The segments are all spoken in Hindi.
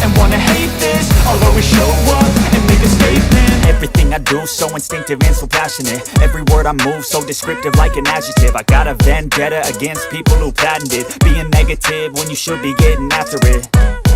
and wanna hate this, I'll always show up and make a statement. Everything I do so instinctive and so passionate. Every word I move so descriptive like an adjective. I got a vendetta against people who patented being negative when you should be getting after it.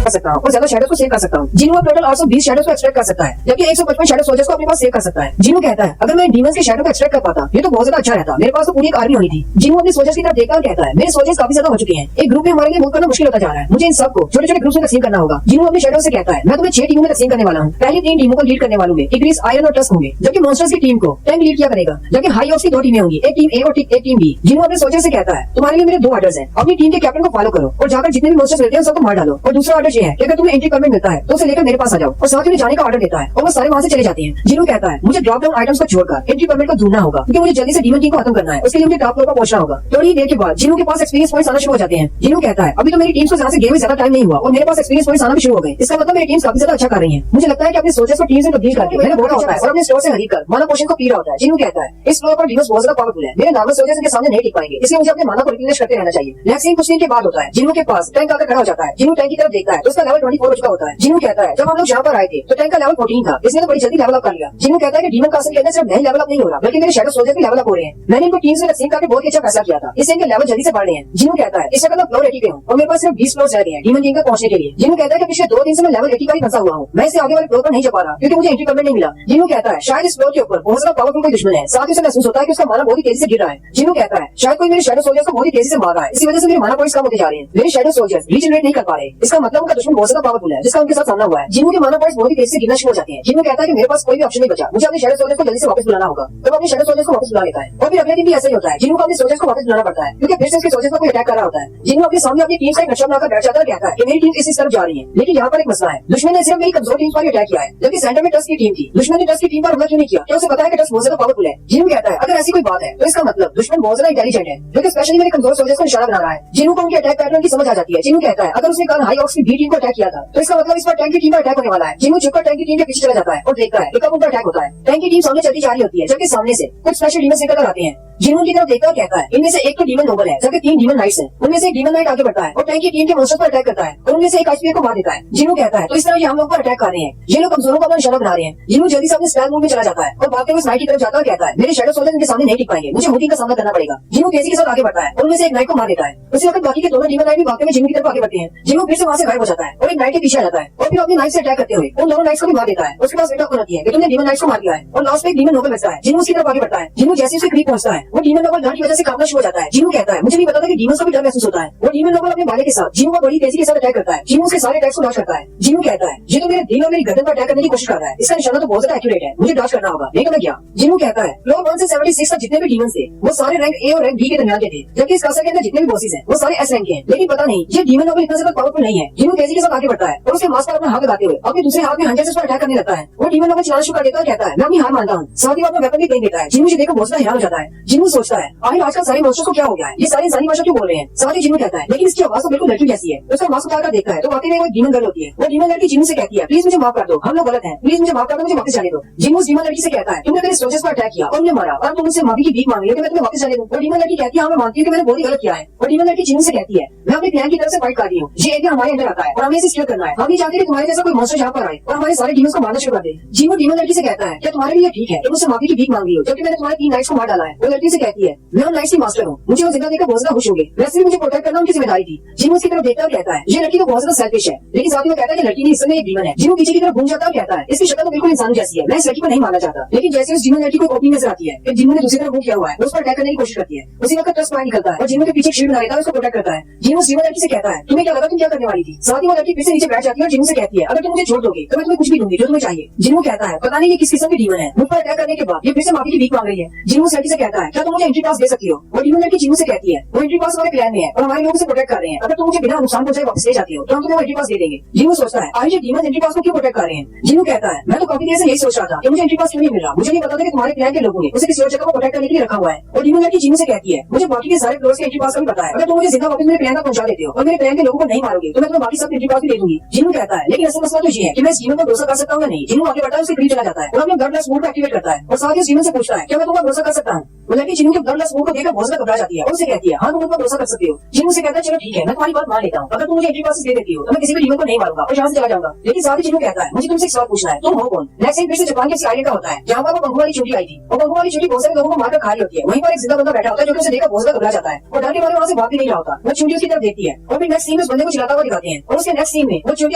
कर सकता हूँ और ज्यादा शैडोज को सेव कर सकता हूँ। जीनू अब टोटल 820 शैडोज को एक्सट्रैक्ट कर सकता है, जबकि 155 शैडो सोल्जर्स को अपने पास सेव कर सकता है। जीनू कहता है अगर मैं डीमंस के शैडो को एक्सट्रैक्ट कर पाता ये तो बहुत ज्यादा अच्छा रहता, मेरे पास तो पूरी एक आर्मी होनी थी। जीनू अपने सोल्जर्स की तरफ देखता और कहता है मेरे सोल्जर्स काफी ज्यादा हो चुके हैं, एक ग्रुप में हमारे लिए मूव करना मुश्किल होता जा रहा है, मुझे इन सबको छोटे छोटे ग्रुप में तकसीम करना होगा। जीनू अपने शैडो से कहता है मैं तुम्हें 6 टीमों में तकसीम करने वाला हूँ, पहली 3 टीमों को लीड करने वालों में इग्रिस, आयरन और टस्क होंगे, जबकि मॉन्स्टर्स की टीम को टैंक लीड किया करेगा, जबकि हाई ऑप्स की 2 टीमें होंगी, एक टीम ए और एक टीम बी। जीनू अपने सोल्जर्स से कहता है तुम्हारे लिए मेरे 2 ऑर्डर्स हैं, अपनी टीम के कैप्टन को फॉलो करो और जाकर जितने भी मॉन्स्टर्स मिलते हैं सबको मार डालो, और दूसरा ऑर्डर ये है कि अगर तुम्हें एंट्री परमिट मिलता है तो उसे लेकर मेरे पास आ जाओ, और साथ ही जाने का ऑर्डर देता है और वो सारे वहाँ से चले जाते हैं। जीनू कहता है मुझे ड्रॉप डाउन आइटम्स को छोड़कर एंट्री परमिट को ढूंढना होगा, क्योंकि मुझे जल्दी से डीमन किंग को खत्म करना है, उसके लिए मुझे टॉप फ्लोर पर पहुंचना होगा। थोड़ी देर के बाद जीनू के पास एक्सपीरियंस पॉइंट्स आना शुरू हो जाते हैं। जीनू कहता है अभी तो मेरी टीम को यहाँ से गेम में ज्यादा टाइम नहीं हुआ और मेरे पास एक्सपीरियंस पॉइंट्स आना भी शुरू हो गए, इसका मतलब मेरी टीम काफी ज्यादा अच्छा कर रही है। मुझे लगता है कि अपने सोल्जर्स को टीम से तब्दील करके मैंने बोला होता है और अपने स्टोर से खरीद कर माना पोशन को पी रहा होता है। जीनू कहता है इस फ्लोर पर डीमंस बहुत ज्यादा पावरफुल है, मेरे नॉर्मल सोल्जर्स इनके सामने नहीं टिक पाएंगे, इसलिए मुझे अपने माना को रिप्लेनिश करते रहना चाहिए। नेक्स्ट सीन कुछ दिन के बाद होता है, जीनू के पास टैंक आकर खड़ा हो जाता है। जीनू टैंक की तरफ देखता है तो उसका लेवल 24 हो चुका होता है। जीनू कहता है जब हम लोग यहाँ पर आए थे तो टैंक का लेवल 14 था, इसने तो बड़ी जल्दी लेवल अप कर लिया। जीनू कहता है कि डीमन कासल के अंदर सिर्फ मैं लेवल अप नहीं हो रहा बल्कि मेरे शैडो सोल्जर्स भी लेवल अप हो रहे हैं, मैंने इनको टीम से तकसीम करके बहुत ही अच्छा फैसला किया था, इससे इनके लेवल जल्दी से बढ़ रहे हैं। जीनू कहता है इस वक्त मैं फ्लोर 80 पे हूँ और मेरे पास सिर्फ 20 फ्लोर रह गए हैं डीमन किंग तक पहुंचने के लिए। जीनू कहता है कि पिछले 2 दिन से मैं लेवल 80 का ही फंसा हुआ हूँ, मैं इसे आगे वाले फ्लोर पर नहीं जा पा रहा क्योंकि मुझे एंट्री परमिट नहीं मिला। जीनू कहता है शायद इस फ्लोर के ऊपर बहुत ज्यादा पावरफुल कोई दुश्मन है, साथ ही उसे महसूस होता है कि उसका माना बहुत ही तेजी से गिर रहा है। जीनू कहता है शायद कोई मेरे शैडो सोल्जर्स को बहुत ही तेजी से मार रहा है, इसी वजह से मेरे माना पॉइंट्स कम होते जा रहे हैं, मेरे शैडो सोल्जर्स रीजनरेट नहीं कर पा रहे, इसका मतलब उनका दुश्मन बहुत ज्यादा पावरफुल है जिसका उनके साथ सामना हुआ है। जीनू के माना पॉइंट्स बहुत ही तेजी से गिरना शुरू हो जाते हैं। जीनू कहता है कि मेरे पास कोई भी ऑप्शन नहीं बचा, मुझे अपने शैडो सोल्जर्स को जल्दी से वापस बुलाना होगा, तो अपने शैडो सोल्जर्स को वापस बुला लेता है और फिर अगले दिन भी ऐसा ही होता है। जीनू को अपने सोल्जर्स को वापस बुलाना पड़ता है क्योंकि फिर से उसके सोल्जर्स को कोई अटैक कर रहा होता है। जीनू अपने सामने अपनी टीम से एक नक्शा बनाकर बैठ जाता है, कहता है कि मेरी टीम इस तरफ जा रही है, लेकिन यहाँ पर एक मसला है, दुश्मन ने सिर्फ मेरी कमजोर टीम पर अटैक किया है, जबकि सेंटर में टस्क की टीम थी। दुश्मन ने टस्क की टीम पर हमला क्यों नहीं किया? क्या उसे पता है कि टस्क बहुत ज्यादा पावरफुल है? जीनू कहता है अगर ऐसी कोई बात है तो इसका मतलब दुश्मन बहुत ज्यादा इंटेलिजेंट है, जो कि स्पेशली मेरे कमजोर सोल्जर्स को निशाना बना रहा है। जीनू को उनके अटैक पैटर्न की समझ आ जाती है। जीनू कहता है अगर उसने कल हाई ऑक्स की बी टीम को अटैक किया था तो इसका मतलब इस पर टैंक की टीम पर अटैक होने वाला है। जीनू चुपकर टैंक की टीम के पीछे चला जाता है और देखता है कि कब उन पर अटैक होता है। टैंक की टीम सामने चलती जा रही होती है, जबकि सामने से कुछ स्पेशल डीमंस निकल कर आते हैं। जीनू की तरफ देखता और कहता है इनमें से एक तो डीमन नोबल है, जबकि 3 डीमन नाइट्स हैं। उनमें से एक डीमन नाइट आगे बढ़ता है और टैंक की टीम के मॉन्स्टर्स पर अटैक करता है और उनमें से एक आईपीए को मार देता है। जीनू कहता है तो इस तरह ये हम लोग पर अटैक कर रहे हैं, ये लोग कमजोरों को अपना निशाना बना रहे हैं। जीनू जल्दी से अपने स्पेल मोड में चला जाता है और भागते हुए नाइट की तरफ जाता है, कहता है मेरे शैडो सोल्जर्स इनके सामने नहीं टिक पाएंगे, मुझे हुटिंग का सामना करना पड़ेगा। जीनू तेजी के साथ आगे बढ़ता है और उनमें से एक नाइट को मार देता है। उसी वक्त बाकी के दोनों डीमन नाइट भी भागते हुए जीनू की तरफ आगे बढ़ते हैं। जीनू फिर से वहाँ से गायब हो जाता है और एक नाइट के पीछे आ जाता है और फिर अपनी नाइट से अटैक करते हुए उन दोनों नाइट्स को भी मार देता है। उसके पास वेट होती है कि तुमने डीमन नाइट्स को मार दिया है और लास्ट में एक डीमन नोबल बचता है। जीनू उसकी तरफ आगे बढ़ता है। जीनू जैसे उसके करीब पहुंचता है वो डीमन नोबल डर की वजह से कांपना शुरू हो जाता है। जीनू कहता है मुझे नहीं पता था कि डीमंस को भी डर महसूस होता है। वो डीमन नोबल अपने भाले के साथ जीनू को बड़ी तेजी के साथ अटैक करता है। जीनू उसके सारे अटैक्स को डॉज करता है। जीनू कहता है ये तो मेरे दिल और मेरी गर्दन पर अटैक करने की कोशिश कर रहा है, इसका निशाना तो बहुत ज्यादा एक्यूरेट है, मुझे डॉज करना होगा, नहीं तो मैं क्या। जीनू कहता है फ्लोर 1 से 76 तक जितने भी डीमंस थे वो सारे रैंक ए और रैंक बी के दरमियान के थे, जबकि इस कासल के अंदर जितने भी बॉसेस हैं वो सारे एस रैंक के हैं। लेकिन पता नहीं ये डीमन नोबल इतना ज्यादा पावरफुल नहीं है। जीनू तेजी के साथ आगे बढ़ता है और उसके मास्क पर अपना हाथ लगाते हुए अपने दूसरे हाथ में हंटर से उस पर अटैक करने लगता है। वो डीमन नोबल चलाना शुरू कर देता है, कहता है मैं अपनी हार मानता हूँ, साथ ही वो अपना वेपन भी फेंक देता है। जीनू मुझे देखकर बहुत ज्यादा हैरान हो जाता है। जीनू सोचता है आखिर आजकल सारे मॉन्स्टर्स को क्या हो गया है, ये सारे इंसानी भाषा क्यों बोल रहे हैं। साथ ही जीनू कहता है लेकिन इसकी आवाज तो बिल्कुल लड़की जैसी है। उसका मास्क उतार कर देखता है तो वाकई में वो डीमन गर्ल होती है। वो डीमन लड़की जीनू से कहती है प्लीज मुझे माफ कर दो, हम लोग गलत हैं, प्लीज मुझे माफ कर दो, मुझे वापस जाने दो। जीनू उस डीमन लड़की से कहता है तुमने मेरे सोल्जर्स पर अटैक किया और मुझे मारा और तुम मुझसे माफी की भीख मांग रही हो कि मैं तुम्हें वापस जाने दूं। वो डीमन लड़की कहती है हाँ मैं मानती हूँ कि मैंने बहुत ही गलत किया है। और डीमन लड़की जीनू से कहती है मैं अपने प्लान की तरफ से फाइट कर रही हूँ, ये एरिया हमारे अंदर आता है और हमें इसे स्किल करना है, हम नहीं चाहते कि तुम्हारे जैसा कोई मॉन्स्टर यहाँ पर आए और हमारे सारे डीमंस को मारना शुरू कर दे। जीनू डीमन लड़की से कहता है क्या तुम्हारे लिए ठीक है तुम मुझसे माफी की भीख मांग रही हो जबकि मैंने तुम्हारे 3 नाइट्स को मार डाला है। वो लड़की से कहती है मैं उन नाइट्स की मास्टर हूँ, मुझे वो जिंदा देखकर बहुत ज्यादा खुश होंगे, वैसे भी मुझे प्रोटेक्ट करना उनकी जिम्मेदारी थी। जीनू उसकी तरफ देखता और कहता है ये लड़की तो बहुत ज्यादा सेल्फिश है, लेकिन साथ ही वो कहता है कि लड़की नहीं इसमें एक डीमन है। जीनू पीछे की तरफ घूम जाता और कहता है इसकी शक्ल तो बिल्कुल इंसान जैसी है, मैं इस लड़की को नहीं मारना चाहता। लेकिन जैसे उस डीमन लड़की को ओपनिंग नजर आती है कि जीनू ने दूसरी तरफ मूव किया हुआ है, उस पर अटैक करने की कोशिश करती है। उसी वक्त ट्रस्ट बाहर निकलता है और जीनू के पीछे शील्ड बना लेता है, उसको प्रोटेक्ट करता है। जीनू उस डीमन लड़की से कहता है तुम्हें क्या लगा तुम क्या करने वाली थी। साथ ही वो लड़की फिर से नीचे बैठ जाती है और जीनू से कहती है अगर तुम मुझे छोड़ दोगे तो मैं तुम्हें कुछ भी दूंगी जो तुम्हें चाहिए। जीनू कहता है पता नहीं ये किस किस्म की डीमन है, मुझ पर अटैक करने के बाद ये फिर से माफी की भीख मांग रही है। जीनू उस लड़की से कहता है क्या तुम मुझे एंट्री पास दे सकती हो। वो डीमन लड़की जीनू से कहती है वो एंट्री पास हमारे प्लान में है और हमारे लोग उसे प्रोटेक्ट कर रहे हैं, अगर तुम मुझे बिना नुकसान पहुंचाए वापस ले जाती हो तो हम तुम्हें एंट्री पास दे देंगे। जीनू सोचता है आखिर डीमन एंट्री पास को क्यों प्रोटेक्ट कर रहे हैं। जीनू कहता है मैं तो काफी देर से यही सोच रहा था कि मुझे एंट्री पास क्यों नहीं मिल रहा, मुझे नहीं पता था कि तुम्हारे प्लान के लोगों ने उसे किसी और जगह को प्रोटेक्ट करने के लिए रखा हुआ है। और डीमन लड़की जीनू से कहती है मुझे बाकी के सारे फ्लोर्स के एंट्री पास का भी पता है, अगर तुम मुझे जिंदा वापस मेरे प्लान का पहुंचा देते हो और मेरे प्लान के लोगों को नहीं मारोगे तो मैं तुम्हें बाकी सब एंट्री पास भी दे दूंगी। जीनू कहता है लेकिन असल मसला तो ये है कि मैं इस डीमन को भरोसा कर सकता हूँ या नहीं। जीनू आगे बढ़ता है, उसके करीब चला जाता है और अपने गन ब्लास्ट मोड को एक्टिवेट करता है और साथ ही उस डीमन से पूछता है क्या मैं तुम्हें भरोसा कर सकता हूँ। वो लड़की जिन्हों के ब्लड लॉस को देखकर बहुत ज्यादा घबरा जाती है और उसे कहती है हाँ तुम मुझ पर भरोसा कर सकते हो। जिन्हों से कहता है चलो ठीक है मैं तुम्हारी बात मान लेता हूँ, अगर तुम मुझे एंट्री पास दे देती हो तो मैं किसी भी डीमन को नहीं मारूंगा और यहाँ से चला जाऊंगा। लेकिन साथ ही जिन्हों कहता है मुझे तुमसे एक सवाल पूछना है, तुम हो कौन। नेक्स्ट सीन फिर से जापान के किसी आइलैंड का होता है जहाँ पर वो बंगू वाली चोटी आई थी और बंगू वाली चोटी बहुत सारे लोगों को मारकर खा रही होती है। वहीं पर एक जिंदा बंदा बैठा होता है जो कि उसे देखकर बहुत ज्यादा घबरा जाता है और डर के मारे वहाँ से भाग भी नहीं रहा होता। वो चोटी उसकी तरफ देखती है और फिर नेक्स्ट सीन में उस बंदे को चिल्लाता हुआ दिखाते हैं और उसके नेक्स्ट सीन में वो चोटी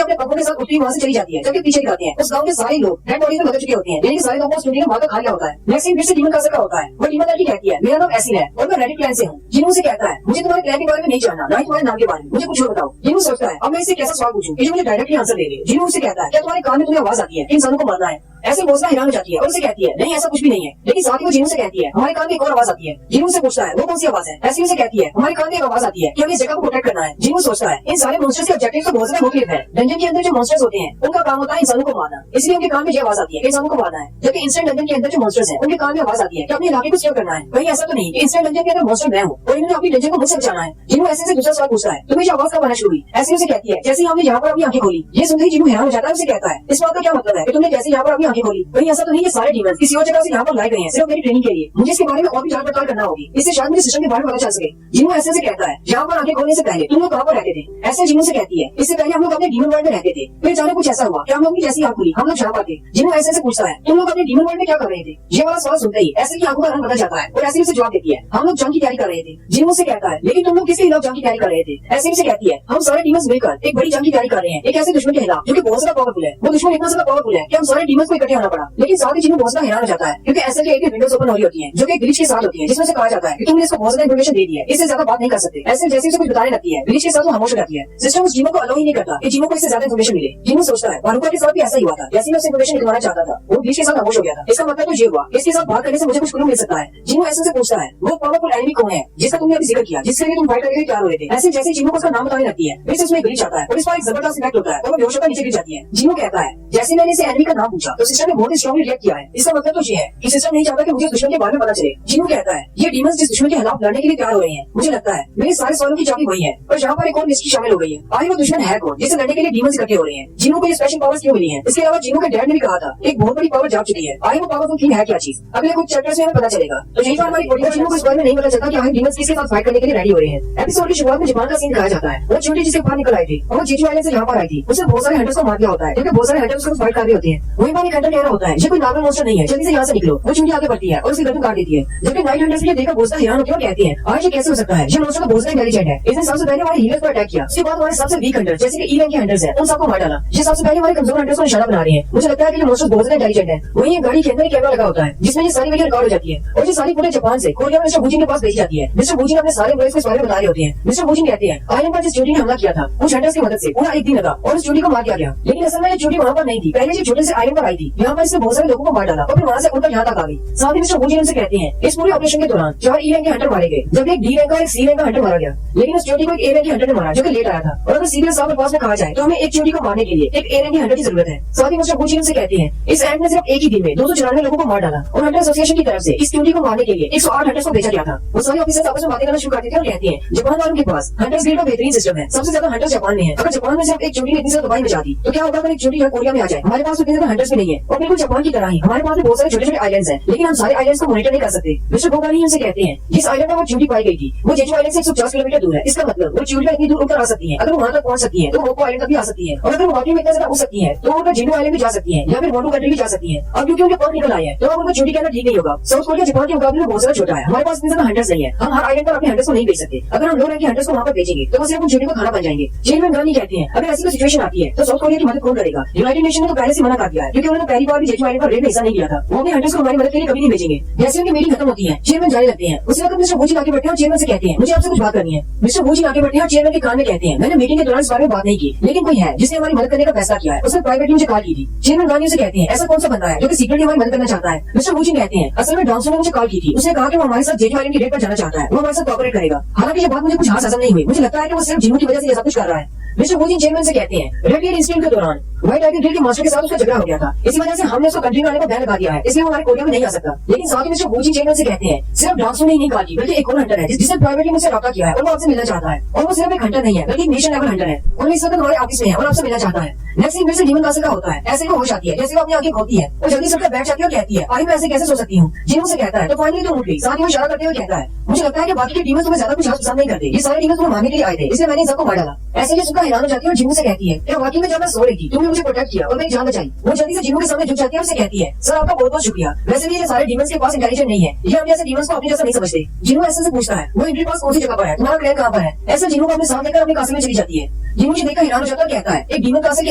अपने पंखों के साथ उठती वहाँ से चली जाती है। जबकि पीछे दिखाते हैं उस गाँव के सारे लोग डेड बॉडी में बदल चुके होते हैं, यानी कि सारे लोगों को उस चोटी ने मारकर खा लिया होता है। नेक्स्ट सीन फिर से डीमन कासर का होता है। वो डीमन लड़की कहती है मेरा नाम एसिन है और मैं रेडिट क्लैन से हूँ। जिन्हों से कहता है मुझे तुम्हारे क्लैन के बारे में नहीं जानना, ना ही तुम्हारे नाम के बारे में, मुझे कुछ और बताओ। जिन्हों सोचता है अब मैं इससे कैसा सवाल पूछूं कि मुझे डायरेक्टली आंसर दे दे। जिन्हों से कहता है क्या तुम्हारे कान में तुम्हें आवाज आती है कि इंसानों को मारना है। ऐसे घोषणा हैरान हो जाती है और उसे कहती है नहीं ऐसा कुछ भी नहीं है। लेकिन साथ ही वो जिन्हों से कहती है हमारे कान में एक और आवाज आती है। जिन्हों से पूछता है वो कौन सी आवाज है। ऐसी उसे कहती है हमारे कान में एक आवाज आती है कि हमें इस जगह को प्रोटेक्ट करना है। जिन्हों सोचता है इन सारे मॉन्स्टर्स के ऑब्जेक्टिव तो बहुत ज्यादा मुख्तलिफ है। डंजन के अंदर जो मॉन्स्टर्स होते हैं उनका काम होता है इंसानों को मारना, इसलिए उनके कान में ये आवाज आती है कि इंसानों को मारना है। जबकि इंस्टेंट डंजन के अंदर जो मॉन्स्टर्स है उनके कान में आवाज आती है कि अपने इलाके को सेव करना है। वही ऐसा तो नहीं कि इंस्टेंट डंजन के अंदर मॉन्स्टर मैं हूँ और इन्होंने अपनी डंजन को मुझसे बचाना है। जिन्हों ऐसे से दूसरा सवाल पूछता है तुम्हें ये आवाज कब आना शुरू हुई। ऐसे उसे कहती है जैसे हमने यहाँ पर अपनी आंखें खोली। ये सुनते ही जिन्हों हैरान हो जाता है, उसे कहता है इस बात का क्या मतलब है कि तुमने जैसे यहाँ पर अपनी आंखें खोली। वही ऐसा तो नहीं, ये सारे डीमंस किसी और जगह से यहाँ पर लाए गए हैं सिर्फ मेरी ट्रेनिंग के लिए। मुझे इसके बारे में और भी जांच पड़ताल करना होगी, इससे शायद मुझे सिस्टम के बारे में पता चल सके। जिन्हों ऐसे से कहता है यहाँ पर आंखें खोलने से पहले तुम लोग कहाँ पर रहते थे। ऐसे जिन्हों से कहती है इससे पहले हम लोग अपने डीमन वर्ल्ड में रहते थे, फिर जाने कुछ ऐसा हुआ कि हम लोग की जैसी आंख खुली हम लोग जहाँ पर थे। जिन्हों ऐसे से पूछता है तुम लोग अपने डीमन वर्ल्ड में क्या कर रहे थे। ये वाला सवाल सुनते ही ऐसे की आंखों का रंग बदल जाता है और ऐसे उसे जवाब देती है हम लोग जंग की तैयारी कर रहे थे। जिन्हों से कहता है लेकिन तुम लोग किसके खिलाफ जंग की तैयारी कर रहे थे। ऐसे से कहती है हम सारे डीमंस मिलकर एक बड़ी जंग की तैयारी कर रहे हैं एक ऐसे दुश्मन के खिलाफ जो कि बहुत ज्यादा पावरफुल है। वो दुश्मन इतना ज्यादा पावरफुल है कि हम सारे डीमंस को इकट्ठे होना पड़ा। लेकिन साथ ही जिन्हों बहुत ज्यादा हैरान हो जाता है क्योंकि ऐसे के एक विंडोज ओपन हो रही होती है जो कि ग्लिच के साथ होती है, जिसमें से कहा जाता है कि तुमने इसको बहुत ज्यादा इन्फॉर्मेशन दे दी है, इससे ज्यादा बात नहीं कर सकते। ऐसे जैसे उसे कुछ बताने लगती है ग्लिच के साथ वो खामोश हो जाती है। सिस्टम उस जीवो को अलाउ ही नहीं करता कि जीवो को इससे ज्यादा इन्फॉर्मेशन मिले। जिन्हों सोचता है बारूका के साथ भी ऐसा ही हुआ था, जैसे मैं उसे इन्फॉर्मेशन निकलवाना चाहता था वो ग्लिच के साथ खामोश हो गया था। इसका मतलब तो ये हुआ इसके साथ बात करने से मुझे कुछ क्लू मिल सकता है। जिन्हों ऐसे से पूछता है वो पावरफुल एनिमी कौन है जिसका तुमने अभी जिक्र किया, जिसके लिए तुम फाइट करके तैयार हो रहे थे। ऐसे जैसे जिन्हों को उसका नाम बताने लगती है फिर से उसमें ग्लिच आता है और इस पर एक जबरदस्त इफेक्ट होता है और वो बेहोश होकर नीचे गिर जाती है। जिन्हों कहता है जैसे मैंने इसे एनिमी का नाम पूछा तो सिस्टम ने बहुत ही स्ट्रांगली रिएक्ट किया है। इसका मतलब तो ये है कि सिस्टम नहीं चाहता कि मुझे दुश्मन के बारे में पता चले। जिन्हों कहता है ये डीमंस जिस दुश्मन के खिलाफ लड़ने के लिए तैयार हो रहे हैं मुझे लगता है मेरे सारे सवालों की चाबी वही है और यहाँ पर एक और मिस्ट्री शामिल हो गई है। आखिर वो दुश्मन है कौन जिसे लड़ने के लिए डीमंस इकट्ठे हो रहे हैं। जिन्हों को ये स्पेशल पावर्स क्यों मिली है। इसके अलावा जिन्हों के डैड ने भी कहा था एक बहुत बड़ी पावर जाग चुकी है। आखिर वो पावरफुल थिंग है क्या चीज, अगले कुछ चैप्टर्स में हमें पता चलेगा। तो यही बात हमारी ऑडियंस को इस बारे में नहीं पता चलता कि आखिर डीमंस किसके साथ फाइट करने के लिए रेडी हो रहे हैं। एपिसोड की शुरुआत में जापान का सीन दिखाया जाता है। वो छोटी जिसे बाहर निकल आई थी और वो जेजू आइलैंड से यहाँ पर आई थी। उसने बहुत सारे हंटर्स को मार दिया होता है क्योंकि बहुत सारे हंटर्स को फाइट कर रहे होते हैं। वहीं पर एक हंटर कह रहा होता है ये कोई नॉर्मल मॉन्स्टर नहीं है, जल्दी से यहाँ से निकलो। वो चुंडी आगे बढ़ती है और उसकी गर्दन काट देती है। जबकि नाइट हंटर्स भी देखकर बहुत हैरान होते हैं और कहते हैं आज ये कैसे हो सकता है, ये मॉन्स्टर तो बहुत ज्यादा इंटेलिजेंट है। इसने सबसे पहले हमारे हीलर्स पर अटैक किया, उसके बाद हमारे सबसे वीक हंटर जैसे कि ई रैंक के हंटर्स हैं उन सबको मार डाला। ये सबसे पहले हमारे कमजोर हंटर्स को निशाना बना रहे हैं। मुझे लगता है कि ये मॉन्स्टर बहुत ज्यादा इंटेलिजेंट है। वहीं एक गाड़ी के अंदर कैमरा लगा होता है जिसमें ये सारी वीडियो रिकॉर्ड हो जाती है और ये सारी फुटेज जापान से कोरिया में मिस्टर बूजिन के पास भेजी जाती है। मिस्टर बूजिन अपने सारे एम्प्लॉइज को इस बारे में बता रहे होते हैं। मिस्टर बूजिन कहते हैं आइलैंड पर जिस चोटी ने हमला किया था उस हंटर्स की मदद से पूरा एक दिन लगा और उस चोटी को मार दिया गया। लेकिन असल में ये चोटी वहाँ पर नहीं थी, पहले ये छोटे से आइलैंड पर आई थी। यहाँ पर इसने बहुत सारे लोगों को मार डाला और फिर वहाँ से उड़कर यहाँ तक आ गई। साथ ही मिस्टर बूजिन उनसे कहते हैं इस पूरे ऑपरेशन के दौरान 4 ई रैंक के हंटर मारे गए, जब एक डी रैंक का एक सी रैंक का हंटर मारा गया। लेकिन उस चोटी को एक ए रैंक के हंटर ने मारा जो कि लेट आया था। और अगर सीरियस साहब के पास में कहा जाए तो हमें एक चोटी को मारने के लिए एक ए रैंक के हंटर की जरूरत है। साथ ही मिस्टर बूजिन उनसे कहते हैं इस एंड ने सिर्फ एक ही दिन में 294 लोगों को मार डाला और हंटर एसोसिएशन की तरफ से इस चोटी को मारने के लिए 108 हंटर्स को भेजा गया था। वो सारे ऑफिसर्स आपस में बातें करना शुरू कर देते हैं और कहते हैं जापान वालों के पास हंटर्स गिल्ड का बेहतरीन सिस्टम है, सबसे ज्यादा हंटर्स जापान में है। अगर जापान में सिर्फ एक चोटी ने इतनी ज्यादा तबाही मचा दी तो क्या होगा अगर एक चोटी यहाँ कोरिया में आ जाए। हमारे पास इतने ज्यादा हंटर्स भी नहीं है और बिल्कुल जापान की तरह ही हमारे पास बहुत सारे छोटे छोटे आइलैंड्स हैं, लेकिन हम सारे आइलैंड्स को मॉनिटर नहीं कर सकते। मिस्टर गोगानी उनसे कहते हैं जिस आइलैंड पर वो चोटी पाई गई थी वो जेजू आइलैंड से 150 किलोमीटर दूर है। इसका मतलब वो चोटियां इतनी दूर ऊपर आ सकती है। अगर वो वहाँ तक पहुंच सकती है तो मोको आइलैंड तक भी आ सकती है और अगर वो वाटर में इतना ज्यादा उड़ सकती है तो वो जेजू आइलैंड भी जा सकती है या फिर मोटू कंट्री भी जा सकती है। अब क्योंकि उनके पर्क निकल आए हैं तो अब उनको चोटी कहना ठीक नहीं होगा। साउथ कोरिया जापान के मुकाबले में बहुत ज्यादा छोटा है, हमारे पास इतने ज्यादा हंटर्स नहीं है। हम हर आइलैंड पर अपने हंटर्स को नहीं भेज सकते। अगर हम लो रैंक के हंटर्स को वहाँ पर भेजेंगे तो वो सिर्फ उन चोटी को खाना बन जाएंगे। चेयरमैन गांधी कहते हैं अगर ऐसी कोई सिचुएशन आती है तो साउथ कोरिया की मदद कौन करेगा। यूनाइटेड नेशन ने तो पहले से मना कर दिया है क्योंकि उन्होंने पहली बार भी जेजू आइलैंड पर रेड में हिस्सा नहीं लिया था। वो अपने हंटर्स को हमारी मदद के लिए कभी नहीं भेजेंगे। जैसे उनकी मीटिंग खत्म होती है चेयरमैन जाने लगते हैं। उसी वक्त मिस्टर बूजिन आगे बढ़ते हैं और चेयरमैन से कहते हैं मुझे आपसे कुछ बात करनी है। मिस्टर बूजिन आगे बढ़ते हैं और चेयरमैन के कान में कहते हैं मैंने मीटिंग के दौरान इस बारे में बात नहीं की, लेकिन कोई है जिसने हमारी मदद करने का फैसला किया है, उसने प्राइवेटली मुझे कॉल की थी। चेयरमैन गांधी से कहते हैं ऐसा कौन सा बंदा है जो कि सीक्रेटली हमारी मदद करना चाहता है। मिस्टर बूजिन कहते हैं असल में डांसर ने मुझे कॉल की थी, उसने कहा कि वो हमारे साथ जेजू आइलैंड की रेड पर जाना चाहता है, वो हमारे साथ कोऑपरेट करेगा। हालांकि ये बात मुझे कुछ खास हजम नहीं हुई, मुझे लगता है कि वो सिर्फ जिन्हों की वजह से ये सब कुछ कर रहा है। मिस्टर बूजिन चेयरमैन से कहते हैं रेड इंसिडेंट के दौरान व्हाइट टाइगर गिल्ड के मास्टर के साथ उसका झगड़ा हो गया था। इसी वजह से हमने उसको कंट्री में आने का बैन लगा दिया है, इसलिए वो हमारे कोरिया में नहीं आ सकता। लेकिन साथ ही मिस्टर वूजी चेन से कहते हैं सिर्फ डांसो नहीं काटी, बल्कि एक और हंटर है जिसने प्राइवेटली मुझसे रब्ता किया है और वो आपसे मिलना चाहता है। और वो सिर्फ एक हंटर नहीं है बल्कि नेशन लेवल हंटर है और इस वक्त हमारे ऑफिस में है और आपसे मिलना चाहता है। नेक्स्ट सीन फिर से डीमन कासल का होता है। ऐसे को होश आती है जैसे वो अपनी आंखें खोलती है और जल्दी से बैठ जाती है और कहती है आई मैं ऐसे कैसे सो सकती हूँ। जिन्हों से कहता है तो फाइनली तो उठ गई। साथ ही वो इशारा करते हुए कहता है मुझे लगता है कि बाकी के डीमन तुम्हें ज्यादा कुछ पसंद नहीं करते, ये सारे डीमन तुम्हें मारने के लिए आए थे, इसलिए मैंने इन सबको मार डाला। ऐसे ही सुनकर हैरान हो जाती है और जिन्हों से कहती है क्या वाकई में जब मैं सो रही थी तुमने मुझे प्रोटेक्ट किया और मेरी जान बचाई। वो जल्दी से जिन्हों के सामने झुक जाती है और उसे कहती है सर आपका बहुत बहुत शुक्रिया, वैसे भी ये सारे डीमंस के पास इंटेलिजेंट नहीं है, ये हम जैसे डीमंस को अपने जैसा नहीं समझते। जिन्हों ऐसे से पूछता है वो एंट्री पास कौन सी जगह पर है, तुम्हारा क्लैन कहाँ पर है। ऐसे जिन्हों को अपने साथ लेकर अपने कासल में चली जाती है। जिन्हों से देखकर हैरान हो जाता है कहता है एक डीमन कासल के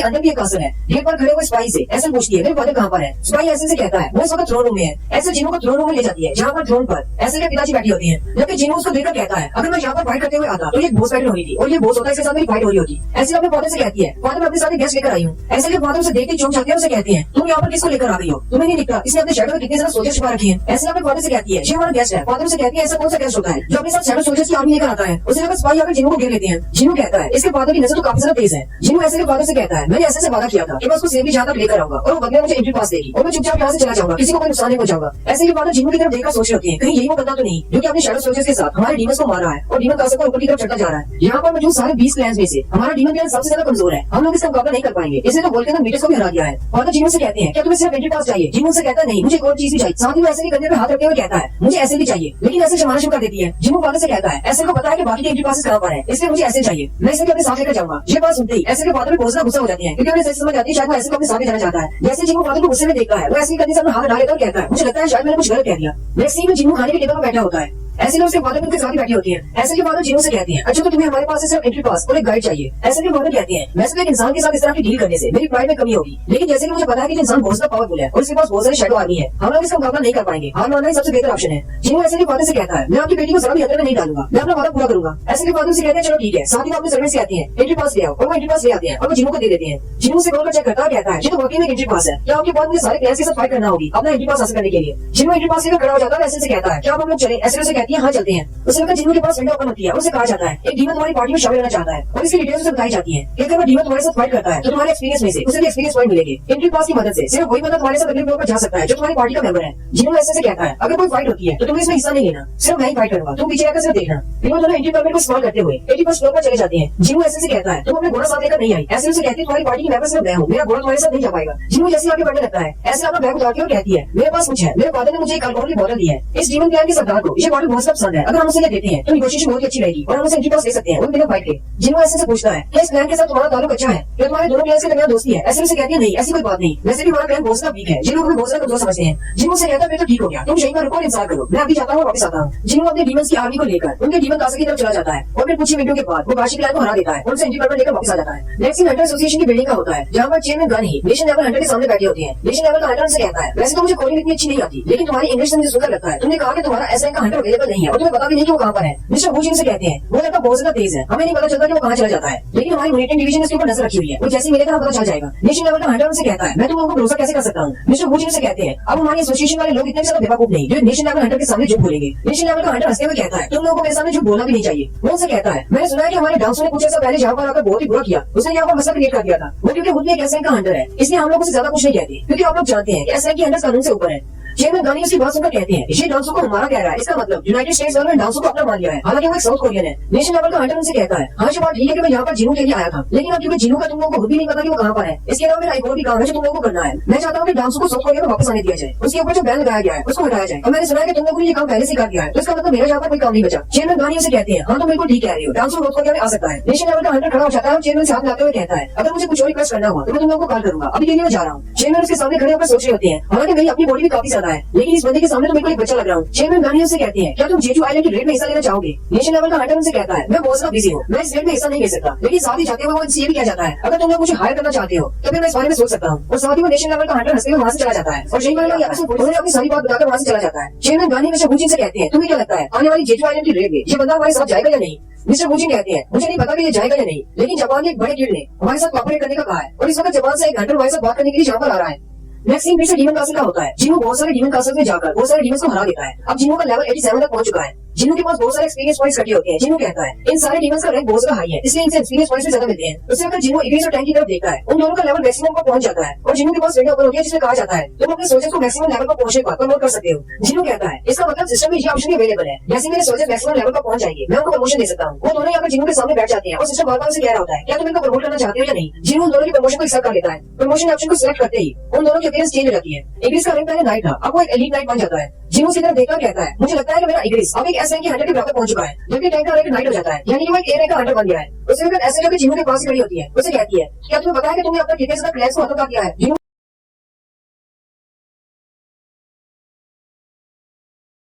अंदर भी एक कासल है। गेट पर खड़े हुए स्पाई से ऐसे पूछती है मेरे फादर कहाँ पर है। स्पाई ऐसे से कहता है वो इस वक्त थ्रोन रूम में है। ऐसे जिन्हों को थ्रोन रूम में ले जाती है जहाँ पर थ्रोन पर ऐसे के पिताजी बैठी होती है। जबकि जिन्हों उसको देखकर कहता है अगर मैं यहाँ पर फाइट करते हुए आता तो ये बोस बैटल होनी थी और ये बोस होता है इसके साथ मेरी फाइट हो रही होती। ऐसे अपने फादर से कहती है फादर मैं अपने साथ गेस्ट लेकर आई हूँ। ऐसे के फादर उसे देखते चौंक जाते हैं, उसे कहते हैं तुम यहाँ पर किसको लेकर आ गई हो, तुम्हें नहीं दिखता इसने अपने शैडो में कितने सारे सोल्जर छिपा रखी है। ऐसे अपने फादर से कहती है ये हमारा गेस्ट है। फादर से कहती है ऐसा कौन सा गेस्ट होता है जो अपने साथ शैडो सोल्जर्स की आर्मी लेकर आता है। उसे अगर स्पाई आकर जिन्हों को घेर लेते हैं। जिन्हों कहता है इसके फादर की नजर तो काफी ज्यादा तेज है। जिन्हों ऐसे के फादर से कहता है मैंने ऐसे से वादा किया था कि मैं उसको सेफली जहाँ तक लेकर आऊंगा और वो बदले मुझे एंट्री पास देगी और मैं चुपचाप यहाँ से चला जाऊंगा, किसी को कोई नुकसान नहीं पहुंचाऊंगा। ऐसे के फादर जिन्हों की तरफ देखकर सोच रहे होते हैं कहीं यही वो बंदा तो नहीं जो कि अपने शैडो सोल्जर्स के साथ हमारे डीमंस को मार रहा है और डीमन कासल पर ऊपर की तरफ चढ़ता जा रहा है। यहाँ पर मौजूद सारे 20 क्लैंस में से हमारा डीमन क्लैन सबसे ज्यादा कमजोर है, हम लोग इसका मुकाबला नहीं कर पाएंगे, इसलिए तो वोल्केनो मीटर्स को भी हरा दिया है। फादर जिन्हों से कहते हैं क्या तुम्हें सिर्फ एंट्री पास चाहिए। जिन्हों से कहता है नहीं मुझे एक और चीज भी चाहिए। साथ ही वो ऐसे ही करने पर हाथ रखते हुए कहता है मुझे ऐसे भी चाहिए, लेकिन ऐसे जमाना शुरू कर देती है। जिन्हों फादर से कहता है ऐसे को पता है कि बाकी के एंट्री पास कहाँ पर है, इसलिए मुझे ऐसे चाहिए, मैं इसे भी अपने साथ लेकर जाऊंगा। ये बात सुनते ही ऐसे के फादर में बहुत गुस्सा हो जाती है क्योंकि उन्हें सच समझ आती है शायद वो ऐसे को अपने साथ जाना चाहता है। जैसे जिन्हों फादर को गुस्से में देखता है वो ऐसे ही करने से अपना हाथ हटा लेता है और कहता है मुझे लगता है शायद मैंने कुछ गलत कह दिया। नेक्स्ट सीन में जिन्हों खाने के टेबल पर बैठा होता है। ऐसे लोग उसके फादर उनके साथ ही बैठी होती है। ऐसे के फादर जिन्हों से कहते हैं अच्छा तो तुम्हें हमारे पास से सिर्फ एंट्री पास और एक गाइड चाहिए। ऐसे के फादर कहते हैं वैसे एक इंसान के साथ इस तरह की डील करने से मेरी प्राइड में कमी होगी, लेकिन जैसे कि मुझे पता है कि इंसान बहुत ज्यादा पावरफुल है और उसके पास बहुत सारी शैडो आर्मी है, हम लोग इसका मुकाबला नहीं कर पाएंगे, हार मानना ही सबसे बेहतर ऑप्शन है। जिन्हों ऐसे के फादर से कहता है मैं आपकी बेटी को जरा भी खतरे में नहीं डालूंगा, मैं अपना वादा पूरा करूंगा। ऐसे के फादर से कहते हैं चलो ठीक है। साथ ही अपने सर्वेंट से आते हैं एंट्री पास ले आओ और वो एंट्री पास ले आते हैं और वो जिन्हों को दे देते हैं। जिन्हों से कॉल चेक करता है कहता है ये तो वाकई में एंट्री पास है, क्या आपके पास मुझे सारे क्लैंस के साथ फाइट करना होगी अपना एंट्री पास हासिल करने के लिए। जिन्हों एंट्री पास लेकर खड़ा हो जाता है ऐसे से कहता है क्या आप हम लोग चले। ऐसे से कहती है हाँ चलते हैं। उसे लगता है जिन्हों के पास विंडो ओपन होती है, उसे कहा जाता है एक डीमन तुम्हारी पार्टी में शामिल होना चाहता है और इसकी डिटेल्स उसे बताई जाती है कि अगर वो डीमन तुम्हारे साथ फाइट करता है तो तुम्हारे एक्सपीरियंस में से उसे भी एक्सपीरियंस पॉइंट मिलेंगे। एंट्री पास की मदद से सिर्फ वही बंदा तुम्हारे साथ अगले फ्लोर पर जा सकता है जो तुम्हारी पार्टी का मेंबर है। जिन्होंने ऐसे से कहता है अगर कोई फाइट होती है तो तुम्हें इसमें हिस्सा नहीं लेना, सिर्फ मैं ही फाइट करूंगा, तुम पीछे आकर सिर्फ देखना। तीनों दोनों एंट्री परमिट को इस्तेमाल करते हुए 81st फ्लोर पर चले जाते हैं। जिन्होंने ऐसे से कहता है तुम अपने घोड़ा साथ लेकर नहीं आई। ऐसे से कहती है तुम्हारी पार्टी की मेंबर सिर्फ मैं हूँ, मेरा घोड़ा तुम्हारे साथ नहीं जा पाएगा। जिन्होंने जैसे आगे बढ़ने लगता है ऐसे अपना बैग उठाती है और कहती है मेरे पास कुछ है, मेरे फादर ने मुझे एक अल्कोहल की बोतल दी है, इस डीमन क्लैन के सरदार को ये बॉटल बहुत ज्यादा पसंद है, अगर हम उसे देते हैं तो नेगोशिएशन बहुत अच्छी रहेगी और हम उसे एंट्री पास ले सकते हैं उन बिना फाइट के। जिन्हों ऐसे से पूछता है क्या इस क्लैन के साथ तुम्हारा ताल्लुक अच्छा है, क्या तुम्हारे दोनों क्लैंस के दरमियान दोस्ती है। ऐसे से कहती है नहीं ऐसी कोई बात नहीं, वैसे भी हमारा क्लैन बहुत ज्यादा वीक है, जिन लोग हमें बहुत ज्यादा कमजोर समझते हैं। जिन्हों से कहता है मैं तो ठीक हो गया, तुम यहीं पर रुको और इंतजार करो, मैं अभी जाता हूँ वापस आता हूँ। जिन्हों अपने डीमंस की आर्मी को लेकर उनके डीमन कासल की तरफ चला जाता है और फिर कुछ ही मिनटों के बाद वो बाशी क्लैन को हरा देता है और उनसे एंट्री परमिट लेकर वापस आ जाता है। नेक्स्ट सीन हंटर एसोसिएशन की बिल्डिंग का होता है जहाँ पर चेयरमैन गनी नेशन लेवल हंटर के सामने बैठी होती है। नेशन लेवल का हंटर से कहता है वैसे तो मुझे कोडिंग इतनी अच्छी नहीं आती, लेकिन तुम्हारी इंग्लिश से मुझे सुंदर लगता है, तुमने कहा कि तुम्हारा एसआई का हंटर अवेलेबल नहीं है और तुम्हें पता भी नहीं कि वो कहाँ पर है। मिस्टर वू से कहते हैं वो लड़का बहुत ज्यादा तेज है, हमें नहीं पता चलता कि वो कहाँ चला जाता है, लेकिन हमारी मॉनिटरिंग डिवीजन इसके ऊपर नजर रखी हुई है, वो जैसे मिलेगा पता चल जाएगा। नेशन लेवल का हंटर उनसे कहता है मैं तुम लोगों को भरोसा कैसे कर सकता हूँ। मिस्टर वू से कहते हैं अब हमारी एसोसिएशन वाले लोग इतने ज्यादा बेवकूफ नहीं जो नेशन लेवल हंटर के सामने झूठ बोलेंगे। नेशन लेवल का हंटर हंसते हुए कहता है तुम लोगों को मेरे सामने झूठ बोलना भी नहीं चाहिए। वो उनसे कहता है मैंने सुना है कि हमारे डांसों ने कुछ ऐसा पहले यहाँ पर आकर बहुत ही बुरा किया, उसने यहाँ पर मसला क्रिएट कर दिया था, वो क्योंकि खुद भी एक एसआई का हंटर है, इसलिए हम लोग उसे ज्यादा कुछ नहीं कहते क्योंकि आप लोग जानते हैं कि एसआई की हंटर कानून से ऊपर है। चेयरमैन गानी उसकी बात सुनकर कहते हैं ये डांसों को हमारा कह रहा है, इसका मतलब यूनाइटेड स्टेट्स गवर्नमेंट डांसों को अपना मान लिया है, हालांकि वो एक साउथ कोरियन है। नेशन लेवल का हंटर उनसे कहता है हाँ ये बात ठीक है कि मैं यहाँ पर जिनों के लिए आया था, लेकिन अब क्योंकि जिनों का तुम लोगों को खुद भी नहीं पता कि वो कहाँ पर है, इसके अलावा मेरा एक और भी काम है जो तुम लोगों को करना है। मैं चाहता हूँ कि डांसों को साउथ कोरिया में वापस आने दिया जाए, उसके ऊपर जो बैन लगाया गया है उसको हटाया जाए, और मैंने सुना है कि तुम लोगों ने ये काम पहले से कर दिया है, तो इसका मतलब मेरा यहाँ पर कोई काम नहीं बचा। चेयरमैन गानी उसे कहते हैं हाँ तो बिल्कुल ठीक कह रही हो, डांसो साउथ कोरिया में आ सकता है। नेशन लेवल का हंटर खड़ा हो जाता है और चेयरमैन से हाथ मिलाते हुए कहता है अगर मुझे कुछ और रिक्वेस्ट करना हुआ तो मैं तुम लोगों को कॉल करूंगा, अभी के लिए मैं जा रहा हूँ। चेयरमैन उसके सामने खड़े होकर सोच रहे होते हैं, हालांकि मेरी अपनी बॉडी भी काफी ज्यादा है, लेकिन इस बंदे के सामने तो मेरे को एक बच्चा लग रहा हूँ। चेयरमैन गानी से कहते हैं क्या तुम जेजू आइलैंड की रेड में हिस्सा लेना चाहोगे। नेशन लेवल का हंटर उनसे कहता है मैं बहुत ज्यादा बिजी हूँ, मैं इस रेड में हिस्सा नहीं ले सकता, लेकिन साथ ही जाते हुए वो इनसे ये भी कहा जाता है अगर तुम लोग मुझे हायर करना चाहते हो तो फिर मैं इस बारे में सोच सकता हूँ। और साथ ही वो नेशन लेवल का हंटर हंसते हुए वहाँ से चला जाता है और यही वाला उन्होंने अपनी सारी बात बताकर वहाँ से चला जाता है। चेयरमैन गानी मिस्टर वू से कहते हैं तुम्हें क्या लगता है आने वाली जेजू आइलैंड की रेड में ये बंदा हमारे साथ जाएगा या नहीं। मिस्टर वू कहते हैं मुझे नहीं पता कि ये जाएगा या नहीं, लेकिन जापान के एक बड़े गिल्ड ने हमारे साथ कॉपरेट करने का कहा है और इस वक्त जापान से एक हंटर हमारे साथ बात करने के लिए यहाँ पर आ रहा है। नेक्स्ट सीन फिर से डीमन कासल का होता है। जिन्हों बहुत सारे डीमन कासल में जाकर बहुत सारे डीमंस को हरा देता है। अब जिन्हों का लेवल 87 तक पहुंच चुका है। जिन्हों के पास बहुत सारे एक्सपीरियंस पॉइंट्स इकट्ठे होते हैं। जिन्हों कहता है इन सारे डीमंस का रैंक बहुत ज्यादा हाई है, इसलिए इनसे एक्सपीरियंस पॉइंट्स भी ज्यादा मिलते हैं। उससे अगर जिन्हों इग्निस और टैंक की तरफ देखता है, उन दोनों का लेवल मैक्सिमम पर पहुंच जाता है और जिन्हों के पास विंडो ओपन होती है जिसमें कहा जाता है तुम अपने सोल्जर्स को मैक्सिमम लेवल पर पहुंचने पर प्रमोट कर सकते हो। जिन्हों कहता है इसका मतलब सिस्टम में ये ऑप्शन भी अवेलेबल है, जैसे मेरे सोल्जर्स मैक्सिमम लेवल पर पहुंच जाएंगे मैं उनको प्रमोशन दे सकता हूँ। वो दोनों यहाँ पर जिन्हों के सामने बैठ जाते हैं और सिस्टम बार-बार से कह रहा होता है क्या तुम इनको प्रमोट करना चाहते हो या नहीं। जिन्हों उन दोनों की प्रमोशन को एक्सेप्ट कर लेता है। प्रमोशन ऑप्शन को सिलेक्ट करते ही उन दोनों की अपीयरेंस चेंज हो जाती है। इग्निस का रैंक पहले नाइट था, अब वो एक एलीट नाइट बन जाता है। जिन्हों की तरफ देखकर कहता है मुझे लगता है कि मेरा इग्निस अब एक एस रैंक की 100 के बराबर पहुंच चुका है, जबकि टैंक का रैंक नाइट हो जाता है, यानी कि वो एक ए रैंक का 100 बन गया है। उससे अगर ऐसे जो कि जिन्हों के पास खड़ी होती है उसे कहती है क्या तुम्हें पता है कि तुमने अपना कितने ज्यादा क्लैंस को खत्म कर दिया है।